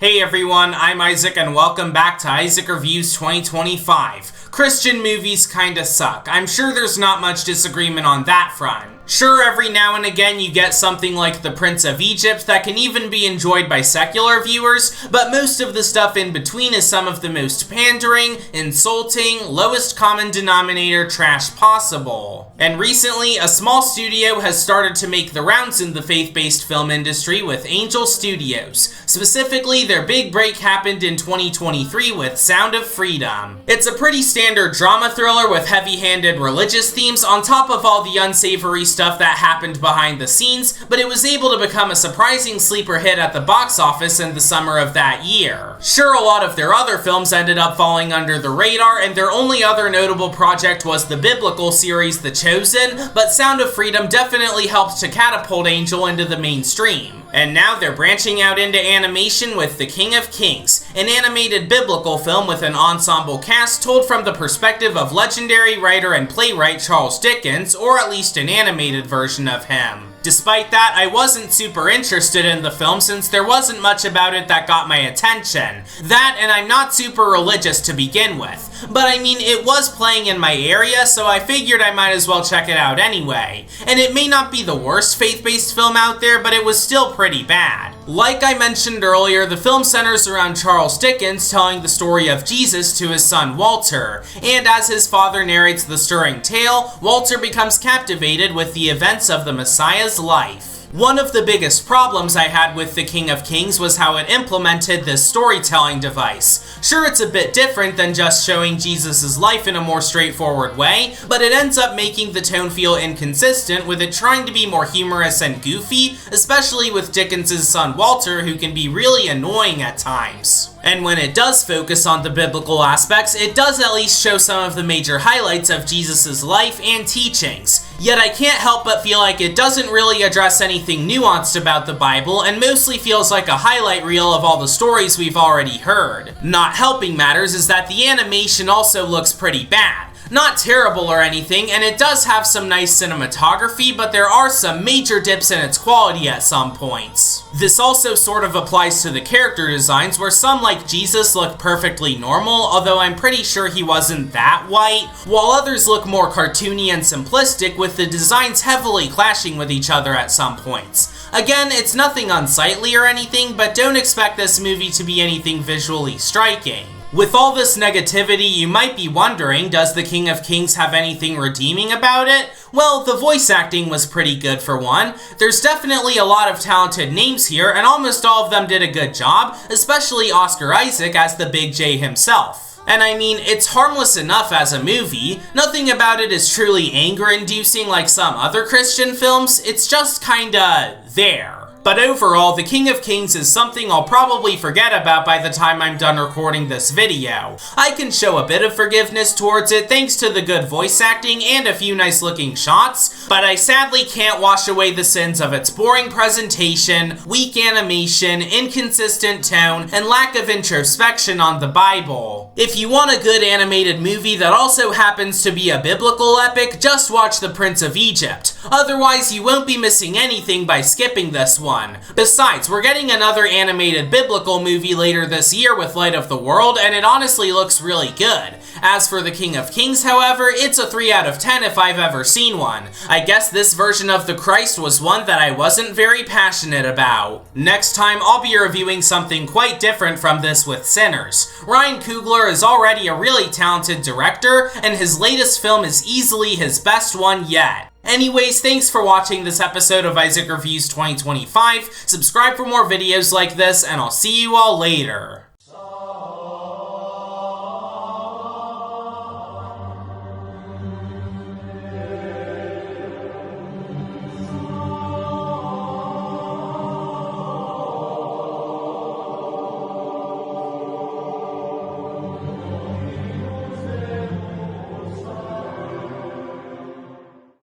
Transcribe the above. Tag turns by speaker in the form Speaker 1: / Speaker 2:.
Speaker 1: Hey everyone, I'm Isaac and welcome back to Isaac Reviews 2025. Christian movies kinda suck. I'm sure there's not much disagreement on that front. Sure, every now and again you get something like The Prince of Egypt that can even be enjoyed by secular viewers, but most of the stuff in between is some of the most pandering, insulting, lowest common denominator trash possible. And recently, a small studio has started to make the rounds in the faith-based film industry with Angel Studios. Specifically, their big break happened in 2023 with Sound of Freedom. It's a pretty standard drama thriller with heavy-handed religious themes on top of all the unsavory stuff that happened behind the scenes, but it was able to become a surprising sleeper hit at the box office in the summer of that year. Sure, a lot of their other films ended up falling under the radar, and their only other notable project was the biblical series The Chosen, but Sound of Freedom definitely helped to catapult Angel into the mainstream. And now they're branching out into animation with The King of Kings, an animated biblical film with an ensemble cast told from the perspective of legendary writer and playwright Charles Dickens, or at least an animated version of him. Despite that, I wasn't super interested in the film since there wasn't much about it that got my attention. That, and I'm not super religious to begin with. But I mean, it was playing in my area, so I figured I might as well check it out anyway. And it may not be the worst faith-based film out there, but it was still pretty bad. Like I mentioned earlier, the film centers around Charles Dickens telling the story of Jesus to his son Walter, and as his father narrates the stirring tale, Walter becomes captivated with the events of the Messiah's life. One of the biggest problems I had with The King of Kings was how it implemented this storytelling device. Sure, it's a bit different than just showing Jesus' life in a more straightforward way, but it ends up making the tone feel inconsistent with it trying to be more humorous and goofy, especially with Dickens' son Walter, who can be really annoying at times. And when it does focus on the biblical aspects, it does at least show some of the major highlights of Jesus' life and teachings. Yet I can't help but feel like it doesn't really address anything nuanced about the Bible and mostly feels like a highlight reel of all the stories we've already heard. Not helping matters is that the animation also looks pretty bad. Not terrible or anything, and it does have some nice cinematography, but there are some major dips in its quality at some points. This also sort of applies to the character designs, where some, like Jesus, look perfectly normal, although I'm pretty sure he wasn't that white, while others look more cartoony and simplistic, with the designs heavily clashing with each other at some points. Again, it's nothing unsightly or anything, but don't expect this movie to be anything visually striking. With all this negativity, you might be wondering, does The King of Kings have anything redeeming about it? Well, the voice acting was pretty good for one. There's definitely a lot of talented names here, and almost all of them did a good job, especially Oscar Isaac as the Big J himself. And I mean, it's harmless enough as a movie. Nothing about it is truly anger-inducing like some other Christian films, it's just kinda there. But overall, The King of Kings is something I'll probably forget about by the time I'm done recording this video. I can show a bit of forgiveness towards it thanks to the good voice acting and a few nice looking shots, but I sadly can't wash away the sins of its boring presentation, weak animation, inconsistent tone, and lack of introspection on the Bible. If you want a good animated movie that also happens to be a biblical epic, just watch The Prince of Egypt. Otherwise, you won't be missing anything by skipping this one. Besides, we're getting another animated biblical movie later this year with Light of the World, and it honestly looks really good. As for The King of Kings, however, it's a 3 out of 10 if I've ever seen one. I guess this version of the Christ was one that I wasn't very passionate about. Next time, I'll be reviewing something quite different from this with Sinners. Ryan Coogler is already a really talented director, and his latest film is easily his best one yet. Anyways, thanks for watching this episode of Isaac Reviews 2025. Subscribe for more videos like this, and I'll see you all later.